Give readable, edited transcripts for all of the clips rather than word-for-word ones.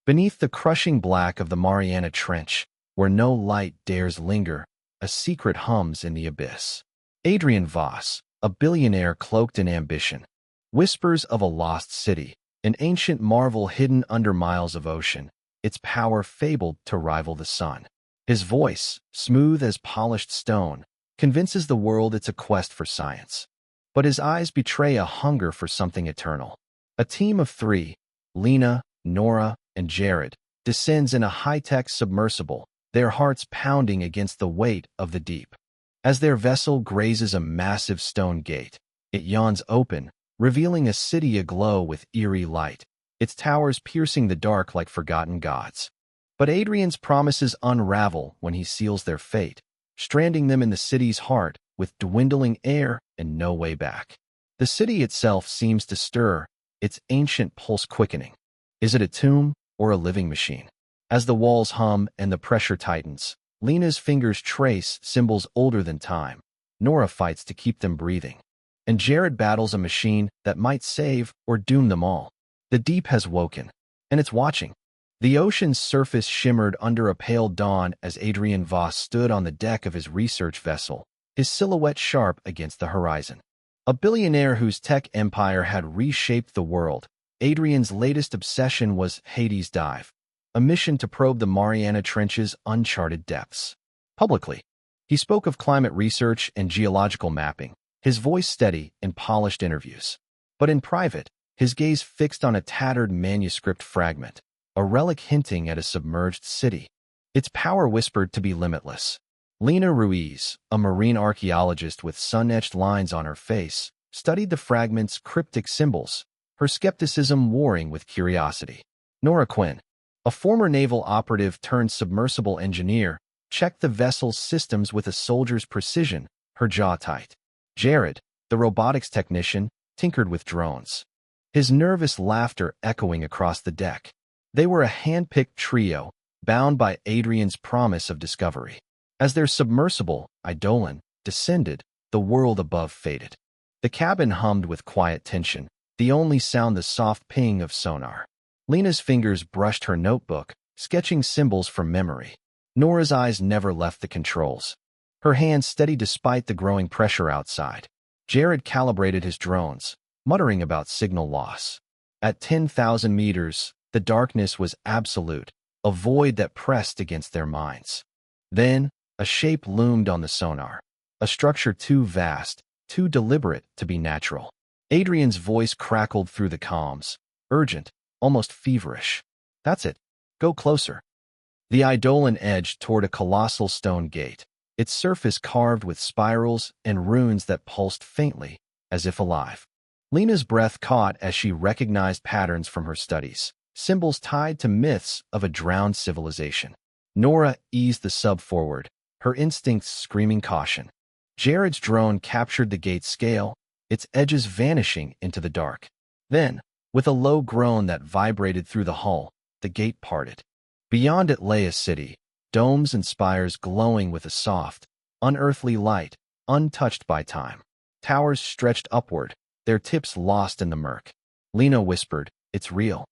Beneath the crushing black of the Mariana Trench, where no light dares linger, a secret hums in the abyss. Adrian Voss, a billionaire cloaked in ambition, whispers of a lost city, an ancient marvel hidden under miles of ocean, its power fabled to rival the sun. His voice, smooth as polished stone, convinces the world it's a quest for science. But his eyes betray a hunger for something eternal. A team of three, Lena, Nora, and Jared, descends in a high-tech submersible, their hearts pounding against the weight of the deep. As their vessel grazes a massive stone gate, it yawns open, revealing a city aglow with eerie light, its towers piercing the dark like forgotten gods. But Adrian's promises unravel when he seals their fate, stranding them in the city's heart with dwindling air and no way back. The city itself seems to stir, its ancient pulse quickening. Is it a tomb or a living machine? As the walls hum and the pressure tightens, Lena's fingers trace symbols older than time. Nora fights to keep them breathing. And Jared battles a machine that might save or doom them all. The deep has woken, and it's watching. The ocean's surface shimmered under a pale dawn as Adrian Voss stood on the deck of his research vessel, his silhouette sharp against the horizon. A billionaire whose tech empire had reshaped the world, Adrian's latest obsession was Hades' Dive, a mission to probe the Mariana Trench's uncharted depths. Publicly, he spoke of climate research and geological mapping, his voice steady in polished interviews. But in private, his gaze fixed on a tattered manuscript fragment, a relic hinting at a submerged city. Its power whispered to be limitless. Lena Ruiz, a marine archaeologist with sun-etched lines on her face, studied the fragment's cryptic symbols, her skepticism warring with curiosity. Nora Quinn, a former naval operative turned submersible engineer, checked the vessel's systems with a soldier's precision, her jaw tight. Jared, the robotics technician, tinkered with drones, his nervous laughter echoing across the deck. They were a hand-picked trio, bound by Adrian's promise of discovery. As their submersible, Eidolon, descended, the world above faded. The cabin hummed with quiet tension, the only sound the soft ping of sonar. Lena's fingers brushed her notebook, sketching symbols from memory. Nora's eyes never left the controls, her hands steady despite the growing pressure outside. Jared calibrated his drones, muttering about signal loss. At 10,000 meters, the darkness was absolute, a void that pressed against their minds. Then, a shape loomed on the sonar, a structure too vast, too deliberate to be natural. Adrian's voice crackled through the comms, urgent, almost feverish. That's it. Go closer. The Eidolon edged toward a colossal stone gate, its surface carved with spirals and runes that pulsed faintly, as if alive. Lena's breath caught as she recognized patterns from her studies, symbols tied to myths of a drowned civilization. Nora eased the sub forward, her instincts screaming caution. Jared's drone captured the gate's scale, its edges vanishing into the dark. Then, with a low groan that vibrated through the hull, the gate parted. Beyond it lay a city, domes and spires glowing with a soft, unearthly light, untouched by time. Towers stretched upward, their tips lost in the murk. Lena whispered, "It's real."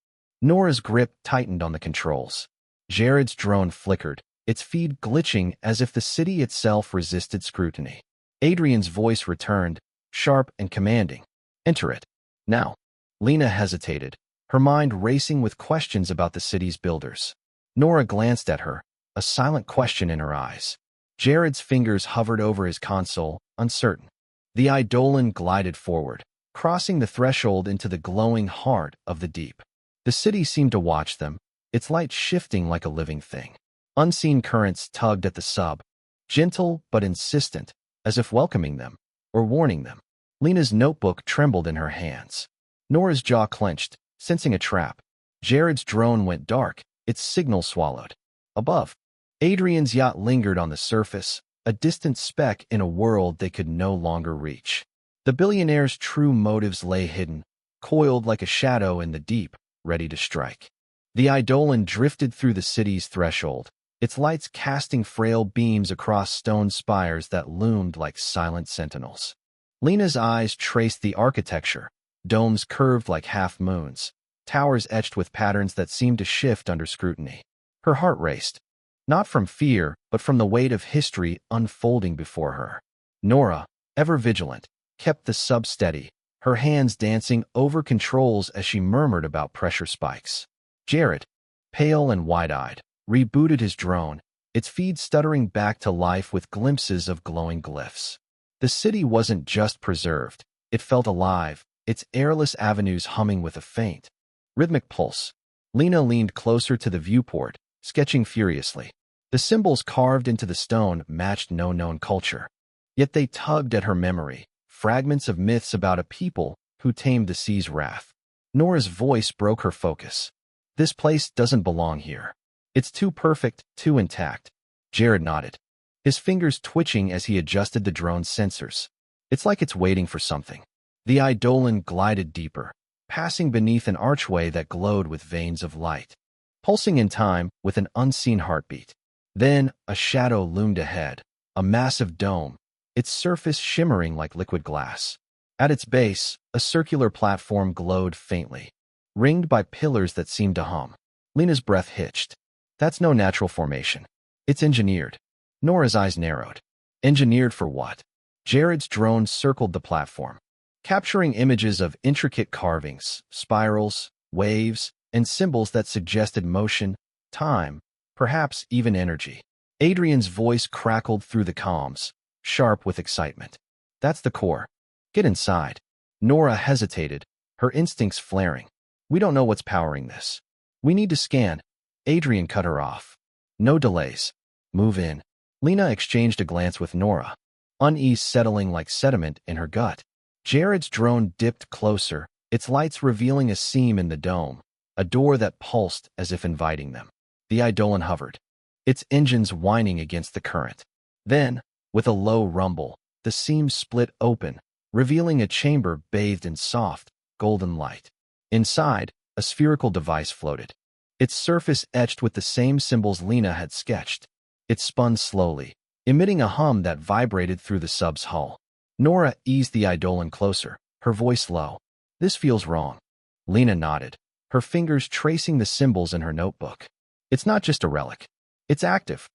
Nora's grip tightened on the controls. Jared's drone flickered, its feed glitching as if the city itself resisted scrutiny. Adrian's voice returned, sharp and commanding. "Enter it. Now." Lena hesitated, her mind racing with questions about the city's builders. Nora glanced at her, a silent question in her eyes. Jared's fingers hovered over his console, uncertain. The Eidolon glided forward, crossing the threshold into the glowing heart of the deep. The city seemed to watch them, its light shifting like a living thing. Unseen currents tugged at the sub, gentle but insistent, as if welcoming them, or warning them. Lena's notebook trembled in her hands. Nora's jaw clenched, sensing a trap. Jared's drone went dark, its signal swallowed. Above, Adrian's yacht lingered on the surface, a distant speck in a world they could no longer reach. The billionaire's true motives lay hidden, coiled like a shadow in the deep, ready to strike. The Eidolon drifted through the city's threshold, its lights casting frail beams across stone spires that loomed like silent sentinels. Lena's eyes traced the architecture, domes curved like half-moons, towers etched with patterns that seemed to shift under scrutiny. Her heart raced, not from fear, but from the weight of history unfolding before her. Nora, ever vigilant, kept the sub steady, her hands dancing over controls as she murmured about pressure spikes. Jared, pale and wide-eyed, rebooted his drone, its feed stuttering back to life with glimpses of glowing glyphs. The city wasn't just preserved, it felt alive, its airless avenues humming with a faint, rhythmic pulse. Lena leaned closer to the viewport, sketching furiously. The symbols carved into the stone matched no known culture. Yet they tugged at her memory, fragments of myths about a people who tamed the sea's wrath. Nora's voice broke her focus. This place doesn't belong here. It's too perfect, too intact. Jared nodded, his fingers twitching as he adjusted the drone's sensors. It's like it's waiting for something. The Eidolon glided deeper, passing beneath an archway that glowed with veins of light, pulsing in time with an unseen heartbeat. Then a shadow loomed ahead, a massive dome, its surface shimmering like liquid glass. At its base, a circular platform glowed faintly, ringed by pillars that seemed to hum. Lena's breath hitched. That's no natural formation. It's engineered. Nora's eyes narrowed. Engineered for what? Jared's drone circled the platform, capturing images of intricate carvings, spirals, waves, and symbols that suggested motion, time, perhaps even energy. Adrian's voice crackled through the comms, sharp with excitement. That's the core. Get inside. Nora hesitated, her instincts flaring. We don't know what's powering this. We need to scan. Adrian cut her off. No delays. Move in. Lena exchanged a glance with Nora, unease settling like sediment in her gut. Jared's drone dipped closer, its lights revealing a seam in the dome, a door that pulsed as if inviting them. The Eidolon hovered, its engines whining against the current. Then, with a low rumble, the seam split open, revealing a chamber bathed in soft, golden light. Inside, a spherical device floated, its surface etched with the same symbols Lena had sketched. It spun slowly, emitting a hum that vibrated through the sub's hull. Nora eased the Eidolon closer, her voice low. This feels wrong. Lena nodded, her fingers tracing the symbols in her notebook. It's not just a relic. It's active.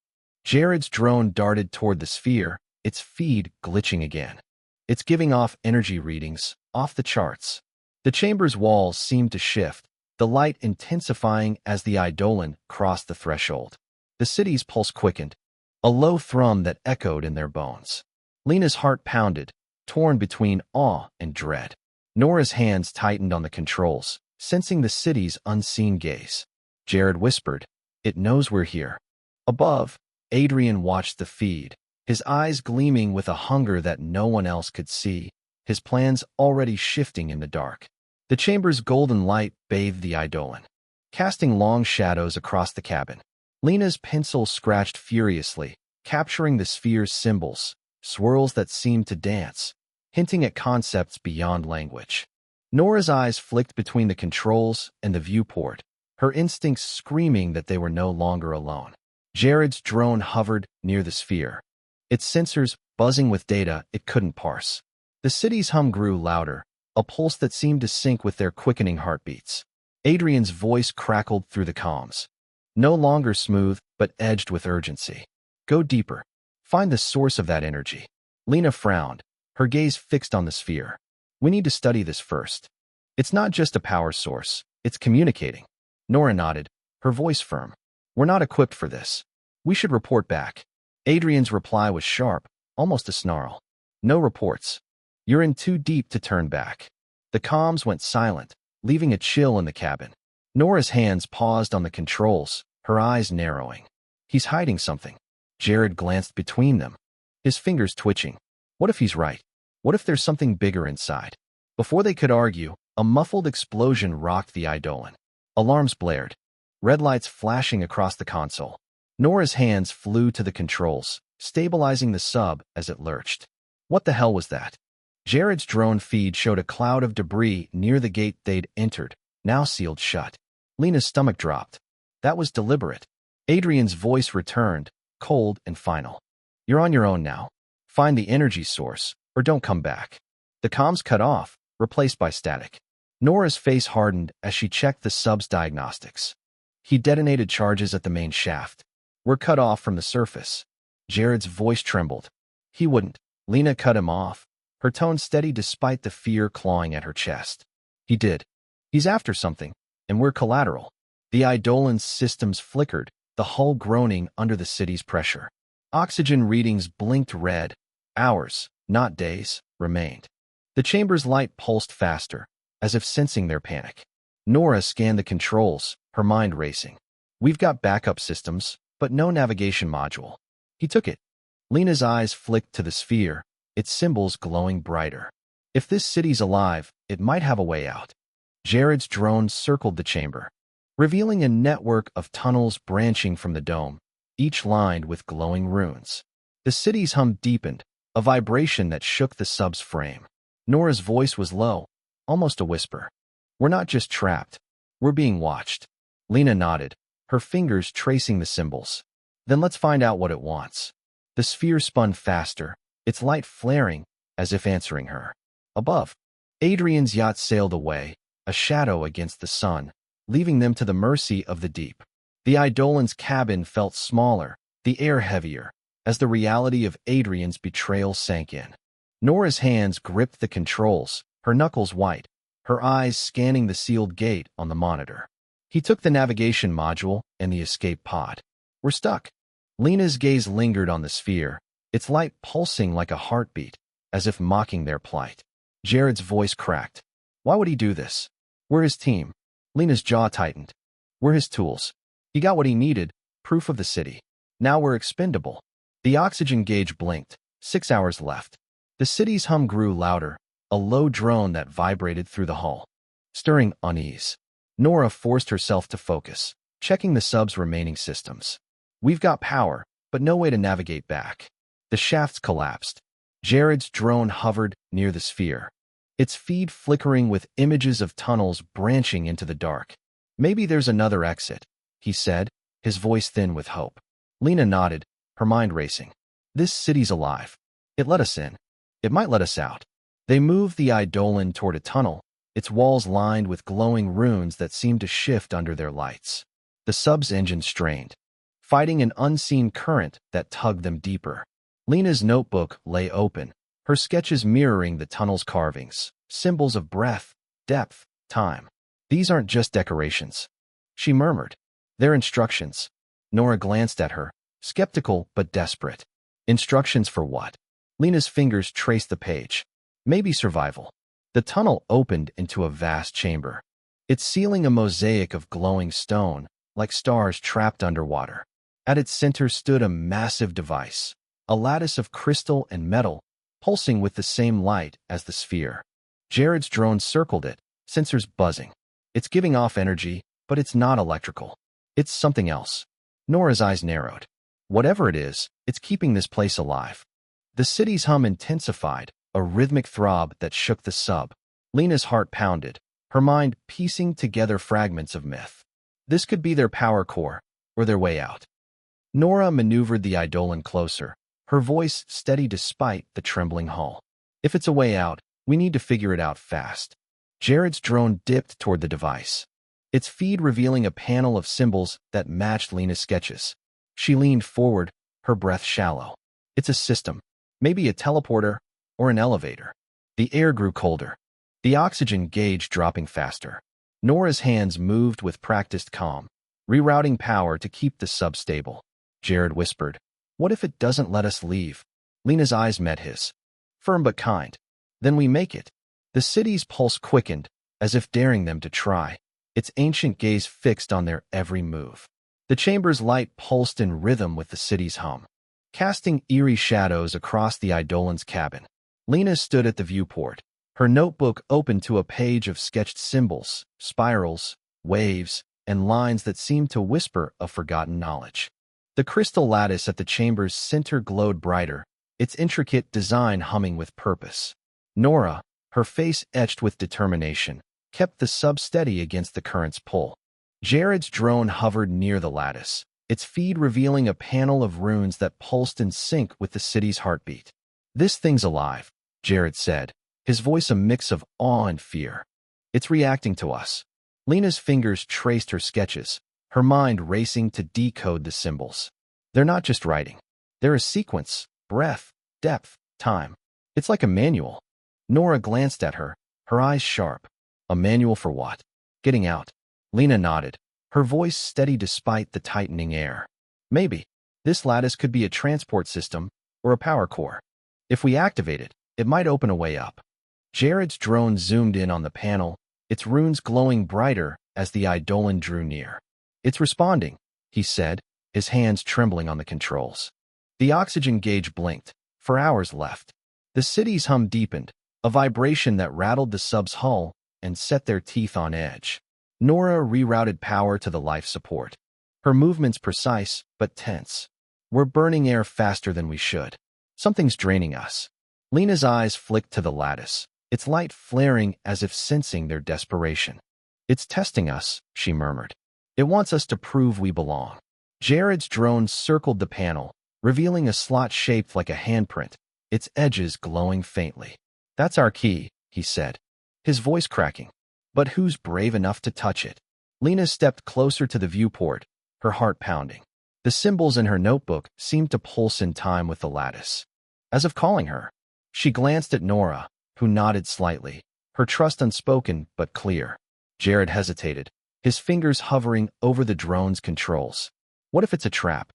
Jared's drone darted toward the sphere, its feed glitching again. It's giving off energy readings, off the charts. The chamber's walls seemed to shift, the light intensifying as the Eidolon crossed the threshold. The city's pulse quickened, a low thrum that echoed in their bones. Lena's heart pounded, torn between awe and dread. Nora's hands tightened on the controls, sensing the city's unseen gaze. Jared whispered, "It knows we're here." Above, Adrian watched the feed, his eyes gleaming with a hunger that no one else could see, his plans already shifting in the dark. The chamber's golden light bathed the Eidolon, casting long shadows across the cabin. Lena's pencil scratched furiously, capturing the sphere's symbols, swirls that seemed to dance, hinting at concepts beyond language. Nora's eyes flicked between the controls and the viewport, her instincts screaming that they were no longer alone. Jared's drone hovered near the sphere, its sensors buzzing with data it couldn't parse. The city's hum grew louder, a pulse that seemed to sync with their quickening heartbeats. Adrian's voice crackled through the comms, no longer smooth, but edged with urgency. Go deeper. Find the source of that energy. Lena frowned, her gaze fixed on the sphere. We need to study this first. It's not just a power source, it's communicating. Nora nodded, her voice firm. We're not equipped for this. We should report back. Adrian's reply was sharp, almost a snarl. No reports. You're in too deep to turn back. The comms went silent, leaving a chill in the cabin. Nora's hands paused on the controls, her eyes narrowing. He's hiding something. Jared glanced between them, his fingers twitching. What if he's right? What if there's something bigger inside? Before they could argue, a muffled explosion rocked the Eidolon. Alarms blared, red lights flashing across the console. Nora's hands flew to the controls, stabilizing the sub as it lurched. What the hell was that? Jared's drone feed showed a cloud of debris near the gate they'd entered, now sealed shut. Lena's stomach dropped. That was deliberate. Adrian's voice returned, cold and final. You're on your own now. Find the energy source, or don't come back. The comms cut off, replaced by static. Nora's face hardened as she checked the sub's diagnostics. He detonated charges at the main shaft. We're cut off from the surface. Jared's voice trembled. He wouldn't. Lena cut him off, her tone steady despite the fear clawing at her chest. He did. He's after something, and we're collateral. The Eidolon's systems flickered, the hull groaning under the city's pressure. Oxygen readings blinked red. Hours, not days, remained. The chamber's light pulsed faster, as if sensing their panic. Nora scanned the controls, her mind racing. We've got backup systems, but no navigation module. He took it. Lena's eyes flicked to the sphere, its symbols glowing brighter. If this city's alive, it might have a way out. Jared's drone circled the chamber, revealing a network of tunnels branching from the dome, each lined with glowing runes. The city's hum deepened, a vibration that shook the sub's frame. Nora's voice was low, almost a whisper. We're not just trapped. We're being watched. Lena nodded, her fingers tracing the symbols. Then let's find out what it wants. The sphere spun faster, its light flaring, as if answering her. Above, Adrian's yacht sailed away, a shadow against the sun, leaving them to the mercy of the deep. The Eidolon's cabin felt smaller, the air heavier, as the reality of Adrian's betrayal sank in. Nora's hands gripped the controls, her knuckles white, her eyes scanning the sealed gate on the monitor. He took the navigation module and the escape pod. We're stuck. Lena's gaze lingered on the sphere, its light pulsing like a heartbeat, as if mocking their plight. Jared's voice cracked. Why would he do this? We're his team. Lena's jaw tightened. We're his tools. He got what he needed, proof of the city. Now we're expendable. The oxygen gauge blinked. 6 hours left. The city's hum grew louder, a low drone that vibrated through the hull, stirring unease. Nora forced herself to focus, checking the sub's remaining systems. We've got power, but no way to navigate back. The shafts collapsed. Jared's drone hovered near the sphere, its feed flickering with images of tunnels branching into the dark. Maybe there's another exit, he said, his voice thin with hope. Lena nodded, her mind racing. This city's alive. It let us in. It might let us out. They moved the Eidolon toward a tunnel, its walls lined with glowing runes that seemed to shift under their lights. The sub's engine strained, fighting an unseen current that tugged them deeper. Lena's notebook lay open, her sketches mirroring the tunnel's carvings, symbols of breath, depth, time. These aren't just decorations, she murmured. They're instructions. Nora glanced at her, skeptical but desperate. Instructions for what? Lena's fingers traced the page. Maybe survival. The tunnel opened into a vast chamber, its ceiling a mosaic of glowing stone, like stars trapped underwater. At its center stood a massive device, a lattice of crystal and metal, pulsing with the same light as the sphere. Jared's drone circled it, sensors buzzing. It's giving off energy, but it's not electrical. It's something else. Nora's eyes narrowed. Whatever it is, it's keeping this place alive. The city's hum intensified, a rhythmic throb that shook the sub. Lena's heart pounded, her mind piecing together fragments of myth. This could be their power core, or their way out. Nora maneuvered the Eidolon closer, her voice steady despite the trembling hull. If it's a way out, we need to figure it out fast. Jared's drone dipped toward the device, its feed revealing a panel of symbols that matched Lena's sketches. She leaned forward, her breath shallow. It's a system, maybe a teleporter or an elevator. The air grew colder, the oxygen gauge dropping faster. Nora's hands moved with practiced calm, rerouting power to keep the sub stable. Jared whispered, "What if it doesn't let us leave?" Lena's eyes met his, firm but kind. "Then we make it." The city's pulse quickened, as if daring them to try, its ancient gaze fixed on their every move. The chamber's light pulsed in rhythm with the city's hum, casting eerie shadows across the Eidolon's cabin. Lena stood at the viewport, her notebook open to a page of sketched symbols, spirals, waves, and lines that seemed to whisper of forgotten knowledge. The crystal lattice at the chamber's center glowed brighter, its intricate design humming with purpose. Nora, her face etched with determination, kept the sub steady against the current's pull. Jared's drone hovered near the lattice, its feed revealing a panel of runes that pulsed in sync with the city's heartbeat. "This thing's alive," Jared said, his voice a mix of awe and fear. It's reacting to us. Lena's fingers traced her sketches, her mind racing to decode the symbols. They're not just writing. They're a sequence, breath, depth, time. It's like a manual. Nora glanced at her, her eyes sharp. A manual for what? Getting out. Lena nodded, her voice steady despite the tightening air. Maybe. This lattice could be a transport system or a power core. If we activate it, it might open a way up. Jared's drone zoomed in on the panel, its runes glowing brighter as the Eidolon drew near. It's responding, he said, his hands trembling on the controls. The oxygen gauge blinked. 4 hours left. The city's hum deepened, a vibration that rattled the sub's hull and set their teeth on edge. Nora rerouted power to the life support. Her movements precise, but tense. We're burning air faster than we should. Something's draining us. Lena's eyes flicked to the lattice, its light flaring as if sensing their desperation. It's testing us, she murmured. It wants us to prove we belong. Jared's drone circled the panel, revealing a slot shaped like a handprint, its edges glowing faintly. That's our key, he said, his voice cracking. But who's brave enough to touch it? Lena stepped closer to the viewport, her heart pounding. The symbols in her notebook seemed to pulse in time with the lattice. As if calling her. She glanced at Nora, who nodded slightly, her trust unspoken but clear. Jared hesitated, his fingers hovering over the drone's controls. What if it's a trap?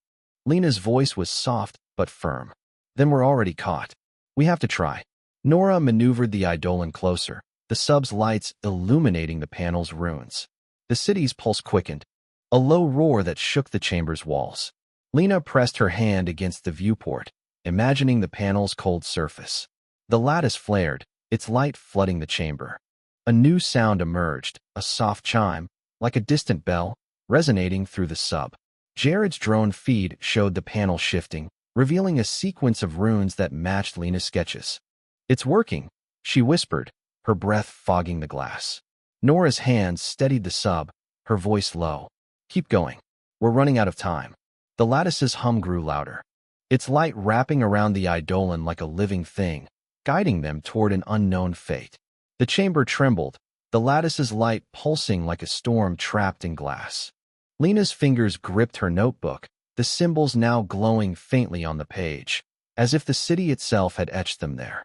Lena's voice was soft but firm. Then we're already caught. We have to try. Nora maneuvered the Eidolon closer, the sub's lights illuminating the panel's runes. The city's pulse quickened, a low roar that shook the chamber's walls. Lena pressed her hand against the viewport, imagining the panel's cold surface. The lattice flared, its light flooding the chamber. A new sound emerged, a soft chime, like a distant bell, resonating through the sub. Jared's drone feed showed the panel shifting, revealing a sequence of runes that matched Lena's sketches. It's working, she whispered, her breath fogging the glass. Nora's hands steadied the sub, her voice low. Keep going. We're running out of time. The lattice's hum grew louder, its light wrapping around the Eidolon like a living thing, guiding them toward an unknown fate. The chamber trembled, the lattice's light pulsing like a storm trapped in glass. Lena's fingers gripped her notebook, the symbols now glowing faintly on the page, as if the city itself had etched them there.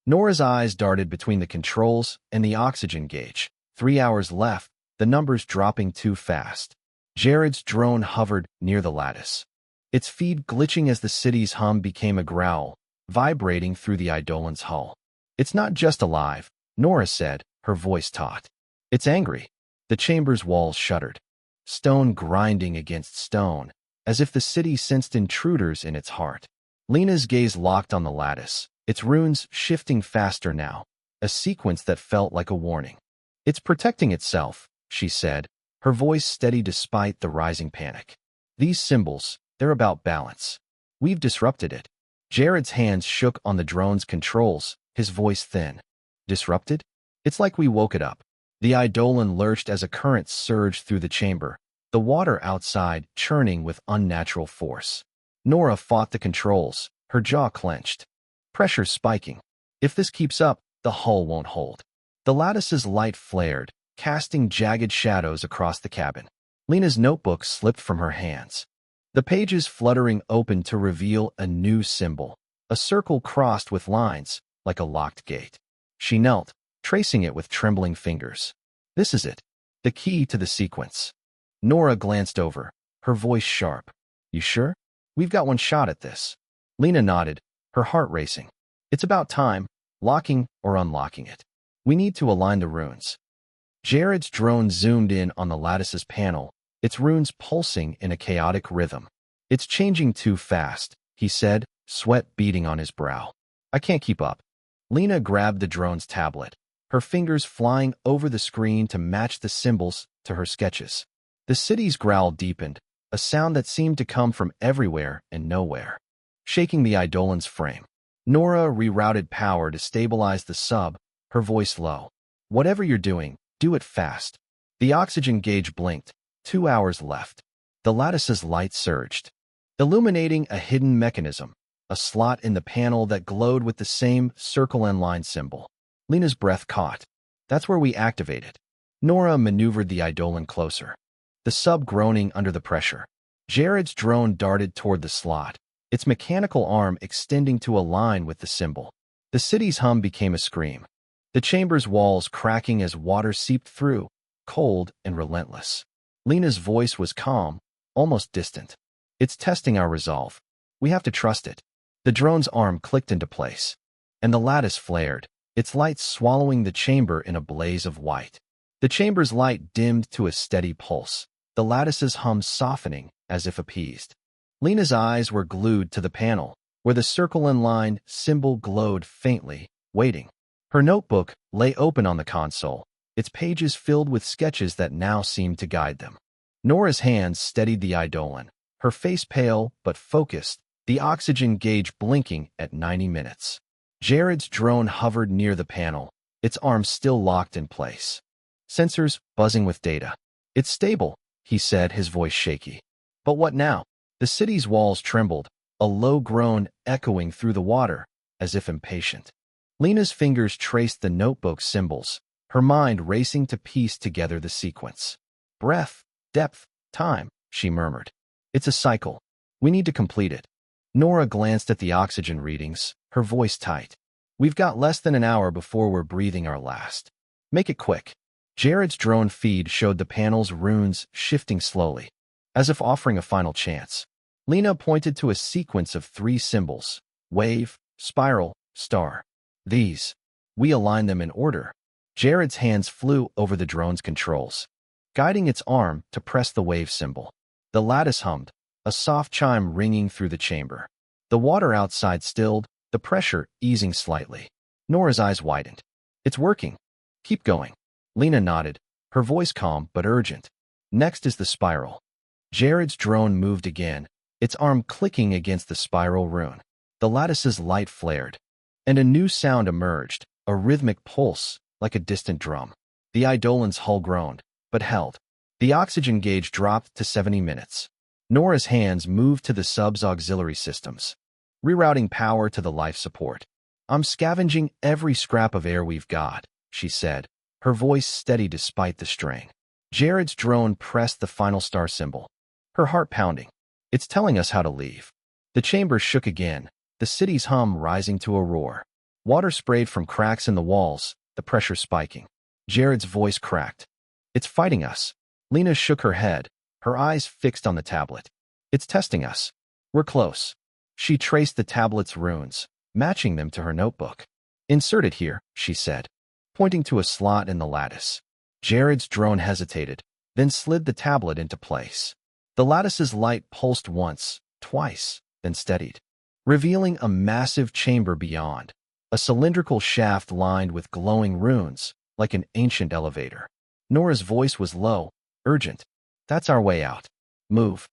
Nora's eyes darted between the controls and the oxygen gauge. 3 hours left, the numbers dropping too fast. Jared's drone hovered near the lattice, its feed glitching as the city's hum became a growl, vibrating through the Eidolon's hull. It's not just alive, Nora said, her voice taut. It's angry. The chamber's walls shuddered, stone grinding against stone, as if the city sensed intruders in its heart. Lena's gaze locked on the lattice, its runes shifting faster now, a sequence that felt like a warning. It's protecting itself, she said, her voice steady despite the rising panic. These symbols, they're about balance. We've disrupted it. Jared's hands shook on the drone's controls, his voice thin. Disrupted? It's like we woke it up. The Eidolon lurched as a current surged through the chamber, the water outside churning with unnatural force. Nora fought the controls, her jaw clenched. Pressure spiking. If this keeps up, the hull won't hold. The lattice's light flared, casting jagged shadows across the cabin. Lena's notebook slipped from her hands. The pages fluttering opened to reveal a new symbol, a circle crossed with lines, like a locked gate. She knelt, tracing it with trembling fingers. This is it, the key to the sequence. Nora glanced over, her voice sharp. You sure? We've got one shot at this. Lena nodded, her heart racing. It's about time, locking or unlocking it. We need to align the runes. Jared's drone zoomed in on the lattice's panel, its runes pulsing in a chaotic rhythm. It's changing too fast, he said, sweat beading on his brow. I can't keep up. Lena grabbed the drone's tablet, her fingers flying over the screen to match the symbols to her sketches. The city's growl deepened, a sound that seemed to come from everywhere and nowhere, shaking the Eidolon's frame. Nora rerouted power to stabilize the sub, her voice low. Whatever you're doing, do it fast. The oxygen gauge blinked. 2 hours left. The lattice's light surged, illuminating a hidden mechanism, a slot in the panel that glowed with the same circle and line symbol. Lena's breath caught. That's where we activate it. Nora maneuvered the Eidolon closer, the sub groaning under the pressure. Jared's drone darted toward the slot, its mechanical arm extending to align with the symbol. The city's hum became a scream, the chamber's walls cracking as water seeped through, cold and relentless. Lena's voice was calm, almost distant. It's testing our resolve. We have to trust it. The drone's arm clicked into place, and the lattice flared, its light swallowing the chamber in a blaze of white. The chamber's light dimmed to a steady pulse, the lattice's hum softening as if appeased. Lena's eyes were glued to the panel, where the circle and line symbol glowed faintly, waiting. Her notebook lay open on the console, its pages filled with sketches that now seemed to guide them. Nora's hands steadied the Eidolon, her face pale but focused, the oxygen gauge blinking at 90 minutes. Jared's drone hovered near the panel, its arms still locked in place. Sensors buzzing with data. It's stable, he said, his voice shaky. But what now? The city's walls trembled, a low groan echoing through the water, as if impatient. Lena's fingers traced the notebook symbols, her mind racing to piece together the sequence. Breath, depth, time, she murmured. It's a cycle. We need to complete it. Nora glanced at the oxygen readings, her voice tight. We've got less than an hour before we're breathing our last. Make it quick. Jared's drone feed showed the panel's runes shifting slowly, as if offering a final chance. Lena pointed to a sequence of 3 symbols: wave, spiral, star. These. We aligned them in order. Jared's hands flew over the drone's controls, guiding its arm to press the wave symbol. The lattice hummed, a soft chime ringing through the chamber. The water outside stilled, the pressure easing slightly. Nora's eyes widened. It's working. Keep going. Lena nodded, her voice calm but urgent. Next is the spiral. Jared's drone moved again, its arm clicking against the spiral rune. The lattice's light flared, and a new sound emerged, a rhythmic pulse, like a distant drum. The Eidolon's hull groaned, but held. The oxygen gauge dropped to 70 minutes. Nora's hands moved to the sub's auxiliary systems, rerouting power to the life support. I'm scavenging every scrap of air we've got, she said, her voice steady despite the strain. Jared's drone pressed the final star symbol, her heart pounding. It's telling us how to leave. The chamber shook again, the city's hum rising to a roar. Water sprayed from cracks in the walls, the pressure spiking. Jared's voice cracked. It's fighting us. Lena shook her head, her eyes fixed on the tablet. It's testing us. We're close. She traced the tablet's runes, matching them to her notebook. Insert it here, she said, pointing to a slot in the lattice. Jared's drone hesitated, then slid the tablet into place. The lattice's light pulsed once, twice, then steadied, revealing a massive chamber beyond, a cylindrical shaft lined with glowing runes, like an ancient elevator. Nora's voice was low, urgent. That's our way out. Move.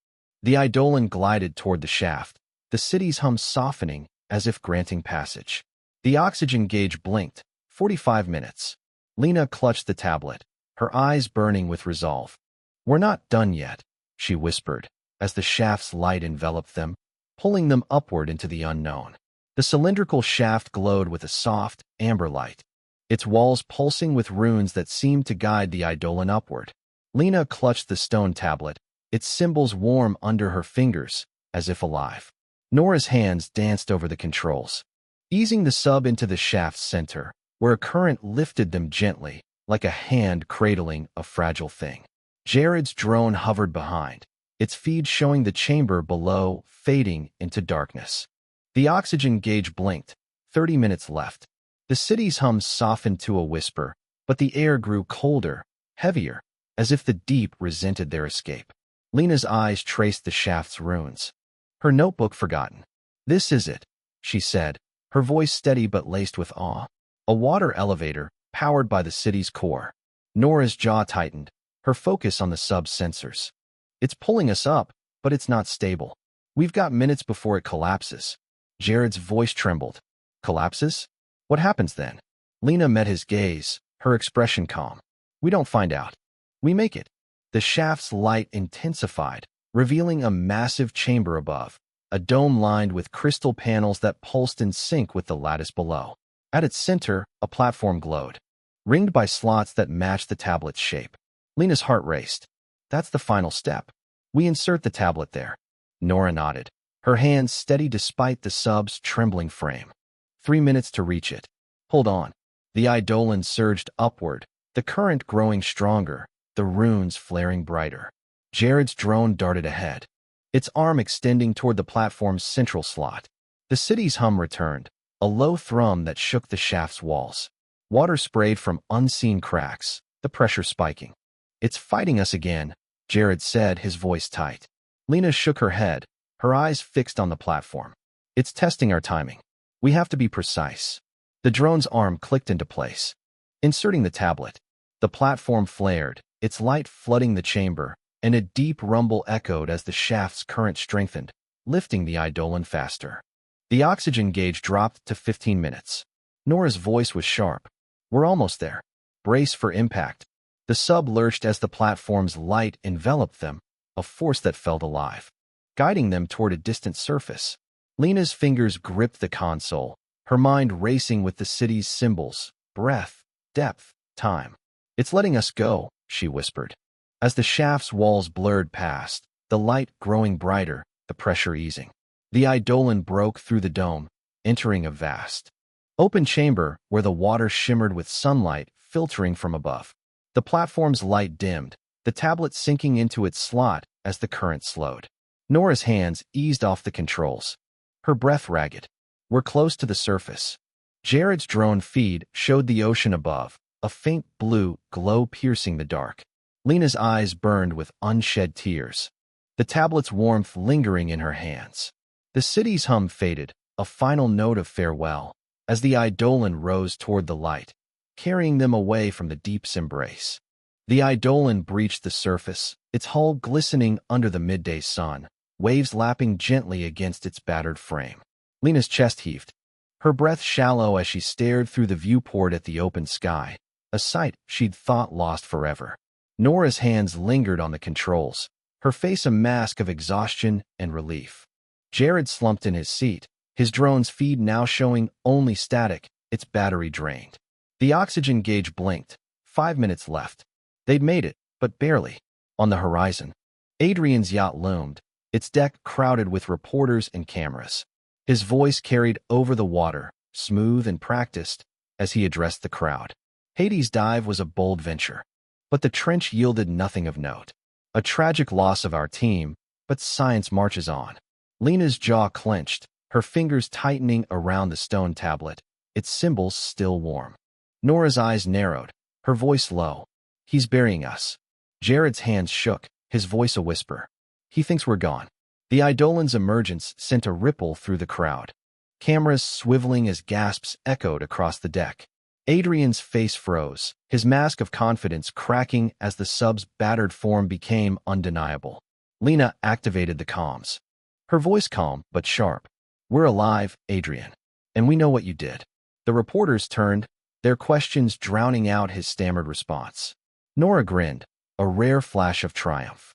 The Eidolon glided toward the shaft, the city's hum softening as if granting passage. The oxygen gauge blinked. 45 minutes. Lena clutched the tablet, her eyes burning with resolve. We're not done yet, she whispered, as the shaft's light enveloped them, pulling them upward into the unknown. The cylindrical shaft glowed with a soft, amber light, its walls pulsing with runes that seemed to guide the Eidolon upward. Lena clutched the stone tablet, its symbols warm under her fingers, as if alive. Nora's hands danced over the controls, easing the sub into the shaft's center, where a current lifted them gently, like a hand cradling a fragile thing. Jared's drone hovered behind, its feed showing the chamber below fading into darkness. The oxygen gauge blinked. 30 minutes left. The city's hum softened to a whisper, but the air grew colder, heavier, as if the deep resented their escape. Lena's eyes traced the shaft's runes, her notebook forgotten. This is it, she said, her voice steady but laced with awe. A water elevator, powered by the city's core. Nora's jaw tightened, her focus on the sub's sensors. It's pulling us up, but it's not stable. We've got minutes before it collapses. Jared's voice trembled. Collapses? What happens then? Lena met his gaze, her expression calm. We don't find out. We make it. The shaft's light intensified, revealing a massive chamber above, a dome lined with crystal panels that pulsed in sync with the lattice below. At its center, a platform glowed. ringed by slots that matched the tablet's shape. Lena's heart raced. That's the final step. We insert the tablet there. Nora nodded, her hands steady despite the sub's trembling frame. 3 minutes to reach it. Hold on. The Eidolon surged upward, the current growing stronger, the runes flaring brighter. Jared's drone darted ahead, its arm extending toward the platform's central slot. The city's hum returned, a low thrum that shook the shaft's walls. Water sprayed from unseen cracks, the pressure spiking. It's fighting us again, Jared said, his voice tight. Lena shook her head, her eyes fixed on the platform. It's testing our timing. We have to be precise. The drone's arm clicked into place. Inserting the tablet, the platform flared, its light flooding the chamber, and a deep rumble echoed as the shaft's current strengthened, lifting the Eidolon faster. The oxygen gauge dropped to 15 minutes. Nora's voice was sharp. We're almost there. Brace for impact. The sub lurched as the platform's light enveloped them, a force that felt alive, guiding them toward a distant surface. Lena's fingers gripped the console, her mind racing with the city's symbols, breath, depth, time. It's letting us go, she whispered. As the shaft's walls blurred past, the light growing brighter, the pressure easing. The Eidolon broke through the dome, entering a vast, open chamber where the water shimmered with sunlight filtering from above. The platform's light dimmed, the tablet sinking into its slot as the current slowed. Nora's hands eased off the controls, her breath ragged. We're close to the surface. Jared's drone feed showed the ocean above, a faint blue glow piercing the dark. Lena's eyes burned with unshed tears, the tablet's warmth lingering in her hands. The city's hum faded, a final note of farewell, as the Eidolon rose toward the light, carrying them away from the deep's embrace. The Eidolon breached the surface, its hull glistening under the midday sun, waves lapping gently against its battered frame. Lena's chest heaved, her breath shallow as she stared through the viewport at the open sky, a sight she'd thought lost forever. Nora's hands lingered on the controls, her face a mask of exhaustion and relief. Jared slumped in his seat, his drone's feed now showing only static, its battery drained. The oxygen gauge blinked. 5 minutes left. They'd made it, but barely. On the horizon, Adrian's yacht loomed, its deck crowded with reporters and cameras. His voice carried over the water, smooth and practiced, as he addressed the crowd. Hades' dive was a bold venture, but the trench yielded nothing of note. A tragic loss of our team, but science marches on. Lena's jaw clenched, her fingers tightening around the stone tablet, its symbols still warm. Nora's eyes narrowed, her voice low. He's burying us. Jared's hands shook, his voice a whisper. He thinks we're gone. The Eidolon's emergence sent a ripple through the crowd, cameras swiveling as gasps echoed across the deck. Adrian's face froze, his mask of confidence cracking as the sub's battered form became undeniable. Lena activated the comms, her voice calm but sharp. We're alive, Adrian, and we know what you did. The reporters turned, their questions drowning out his stammered response. Nora grinned, a rare flash of triumph.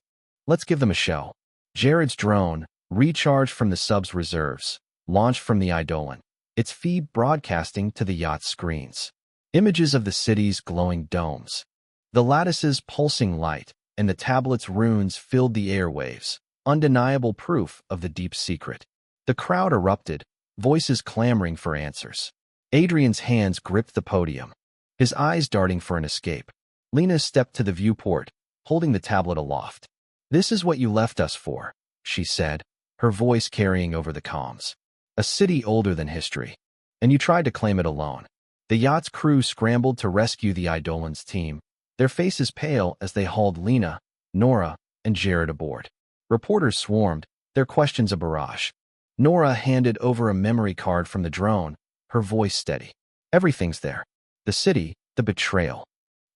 Let's give them a show. Jared's drone, recharged from the sub's reserves, launched from the Eidolon, its feed broadcasting to the yacht's screens. Images of the city's glowing domes, the lattice's pulsing light, and the tablet's runes filled the airwaves, undeniable proof of the deep secret. The crowd erupted, voices clamoring for answers. Adrian's hands gripped the podium, his eyes darting for an escape. Lena stepped to the viewport, holding the tablet aloft. This is what you left us for, she said, her voice carrying over the comms. A city older than history. And you tried to claim it alone. The yacht's crew scrambled to rescue the Eidolon's team, their faces pale as they hauled Lena, Nora, and Jared aboard. Reporters swarmed, their questions a barrage. Nora handed over a memory card from the drone, her voice steady. Everything's there. The city, the betrayal.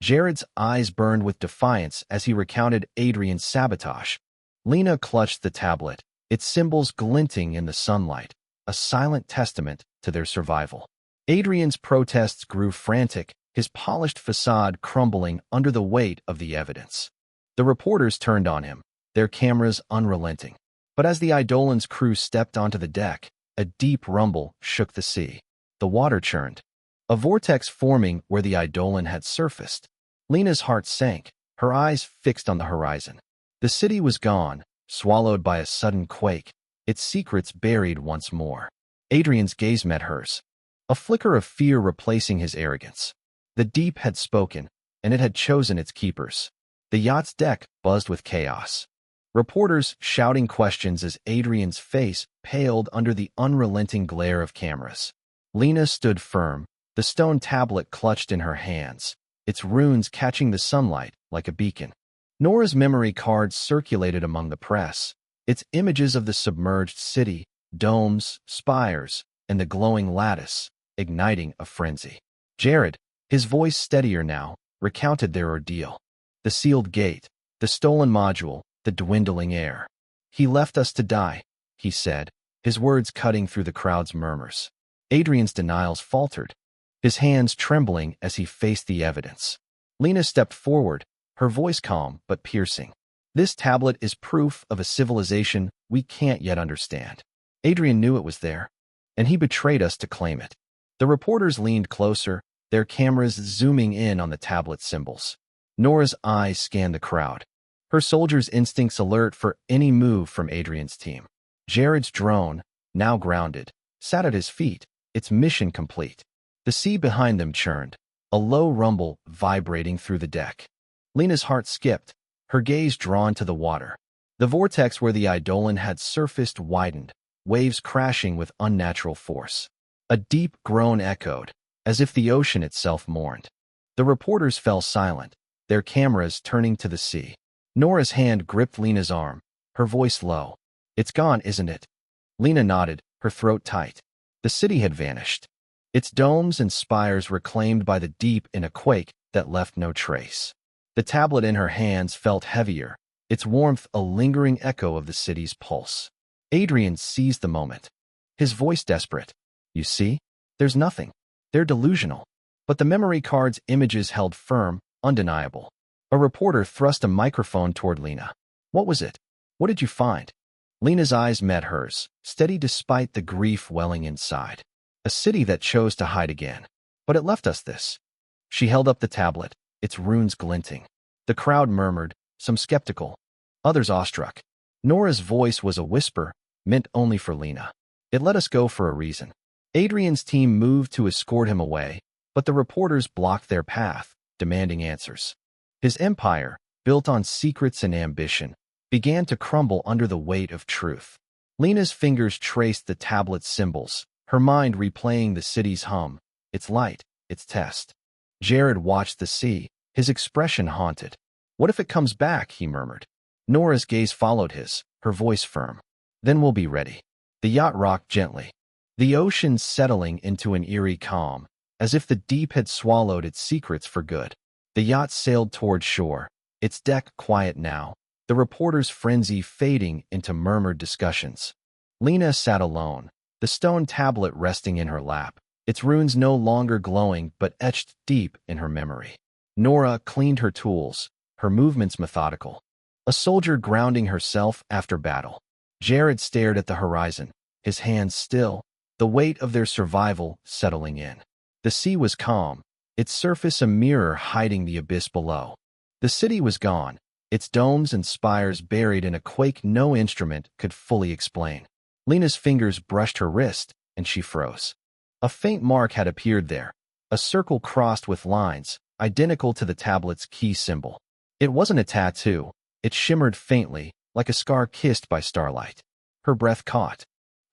Jared's eyes burned with defiance as he recounted Adrian's sabotage. Lena clutched the tablet, its symbols glinting in the sunlight, a silent testament to their survival. Adrian's protests grew frantic, his polished facade crumbling under the weight of the evidence. The reporters turned on him, their cameras unrelenting. But as the Eidolon's crew stepped onto the deck, a deep rumble shook the sea. The water churned, a vortex forming where the Eidolon had surfaced. Lena's heart sank, her eyes fixed on the horizon. The city was gone, swallowed by a sudden quake, its secrets buried once more. Adrian's gaze met hers, a flicker of fear replacing his arrogance. The deep had spoken, and it had chosen its keepers. The yacht's deck buzzed with chaos. Reporters shouting questions as Adrian's face paled under the unrelenting glare of cameras. Lena stood firm, the stone tablet clutched in her hands, its runes catching the sunlight like a beacon. Nora's memory cards circulated among the press, its images of the submerged city, domes, spires, and the glowing lattice, igniting a frenzy. Jared, his voice steadier now, recounted their ordeal. The sealed gate, the stolen module, the dwindling air. "He left us to die," he said, his words cutting through the crowd's murmurs. Adrian's denials faltered, his hands trembling as he faced the evidence. Lena stepped forward, her voice calm but piercing. "This tablet is proof of a civilization we can't yet understand. Adrian knew it was there, and he betrayed us to claim it." The reporters leaned closer, their cameras zooming in on the tablet's symbols. Nora's eyes scanned the crowd, her soldiers' instincts alert for any move from Adrian's team. Jared's drone, now grounded, sat at his feet, its mission complete. The sea behind them churned, a low rumble vibrating through the deck. Lena's heart skipped, her gaze drawn to the water. The vortex where the Eidolon had surfaced widened, waves crashing with unnatural force. A deep groan echoed, as if the ocean itself mourned. The reporters fell silent, their cameras turning to the sea. Nora's hand gripped Lena's arm, her voice low. "It's gone, isn't it?" Lena nodded, her throat tight. The city had vanished, its domes and spires reclaimed by the deep in a quake that left no trace. The tablet in her hands felt heavier, its warmth a lingering echo of the city's pulse. Adrian seized the moment, his voice desperate. "You see? There's nothing. They're delusional." But the memory card's images held firm, undeniable. A reporter thrust a microphone toward Lena. "What was it? What did you find?" Lena's eyes met hers, steady despite the grief welling inside. "A city that chose to hide again. But it left us this." She held up the tablet, its runes glinting. The crowd murmured, some skeptical, others awestruck. Nora's voice was a whisper, meant only for Lena. "It let us go for a reason." Adrian's team moved to escort him away, but the reporters blocked their path, demanding answers. His empire, built on secrets and ambition, began to crumble under the weight of truth. Lena's fingers traced the tablet's symbols, her mind replaying the city's hum, its light, its test. Jared watched the sea, his expression haunted. "What if it comes back?" he murmured. Nora's gaze followed his, her voice firm. "Then we'll be ready." The yacht rocked gently, the ocean settling into an eerie calm, as if the deep had swallowed its secrets for good. The yacht sailed toward shore, its deck quiet now, the reporter's frenzy fading into murmured discussions. Lena sat alone, the stone tablet resting in her lap, its runes no longer glowing but etched deep in her memory. Nora cleaned her tools, her movements methodical, a soldier grounding herself after battle. Jared stared at the horizon, his hands still, the weight of their survival settling in. The sea was calm, its surface a mirror hiding the abyss below. The city was gone, its domes and spires buried in a quake no instrument could fully explain. Lena's fingers brushed her wrist, and she froze. A faint mark had appeared there, a circle crossed with lines, identical to the tablet's key symbol. It wasn't a tattoo, it shimmered faintly, like a scar kissed by starlight. Her breath caught,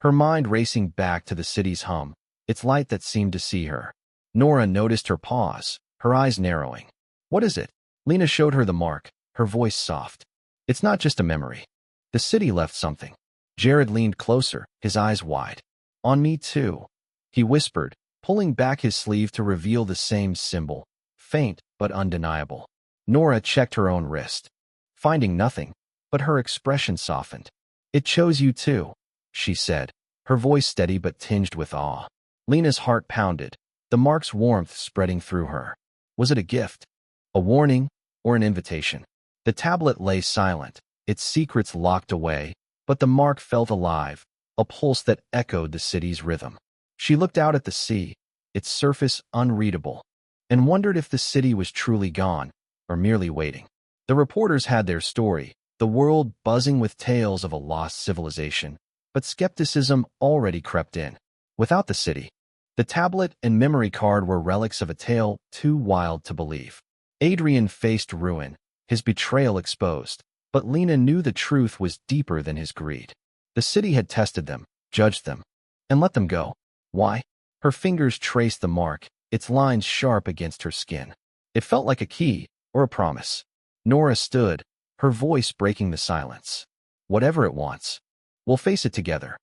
her mind racing back to the city's hum, its light that seemed to see her. Nora noticed her pause, her eyes narrowing. "What is it?" Lena showed her the mark, her voice soft. "It's not just a memory. The city left something." Jared leaned closer, his eyes wide. "On me too," he whispered, pulling back his sleeve to reveal the same symbol, faint but undeniable. Nora checked her own wrist, finding nothing, but her expression softened. "It chose you too," she said, her voice steady but tinged with awe. Lena's heart pounded, the mark's warmth spreading through her. Was it a gift, a warning, or an invitation? The tablet lay silent, its secrets locked away, but the mark felt alive, a pulse that echoed the city's rhythm. She looked out at the sea, its surface unreadable, and wondered if the city was truly gone or merely waiting. The reporters had their story, the world buzzing with tales of a lost civilization, but skepticism already crept in. Without the city, the tablet and memory card were relics of a tale too wild to believe. Adrian faced ruin, his betrayal exposed, but Lena knew the truth was deeper than his greed. The city had tested them, judged them, and let them go. Why? Her fingers traced the mark, its lines sharp against her skin. It felt like a key or a promise. Nora stood, her voice breaking the silence. Whatever it wants, we'll face it together.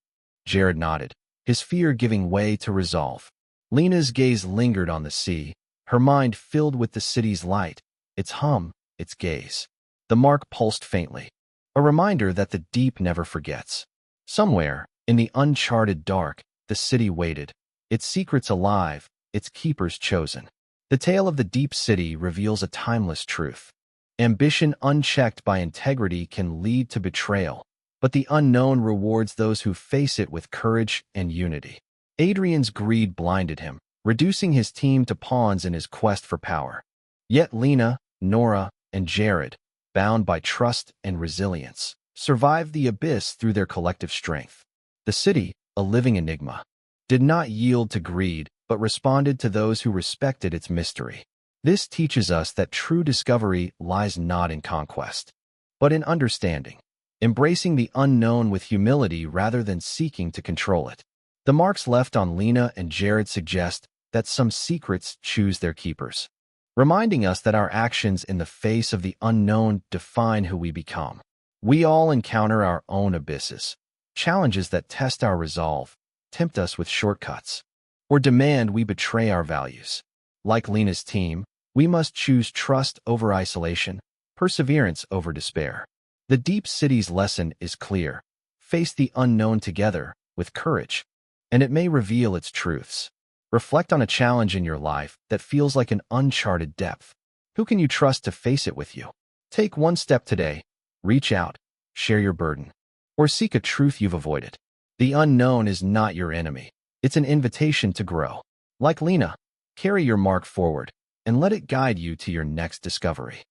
Jared nodded, his fear giving way to resolve. Lena's gaze lingered on the sea, her mind filled with the city's light, its hum, its gaze. The mark pulsed faintly, a reminder that the deep never forgets. Somewhere, in the uncharted dark, the city waited, its secrets alive, its keepers chosen. The tale of the deep city reveals a timeless truth. Ambition unchecked by integrity can lead to betrayal, but the unknown rewards those who face it with courage and unity. Adrian's greed blinded him, reducing his team to pawns in his quest for power. Yet Lena, Nora, and Jared, bound by trust and resilience, survived the abyss through their collective strength. The city, a living enigma, did not yield to greed but responded to those who respected its mystery. This teaches us that true discovery lies not in conquest, but in understanding, embracing the unknown with humility rather than seeking to control it. The marks left on Lena and Jared suggest that some secrets choose their keepers, reminding us that our actions in the face of the unknown define who we become. We all encounter our own abysses, challenges that test our resolve, tempt us with shortcuts, or demand we betray our values. Like Lena's team, we must choose trust over isolation, perseverance over despair. The deep city's lesson is clear. Face the unknown together, with courage, and it may reveal its truths. Reflect on a challenge in your life that feels like an uncharted depth. Who can you trust to face it with you? Take one step today. Reach out, share your burden, or seek a truth you've avoided. The unknown is not your enemy. It's an invitation to grow. Like Lena, carry your mark forward and let it guide you to your next discovery.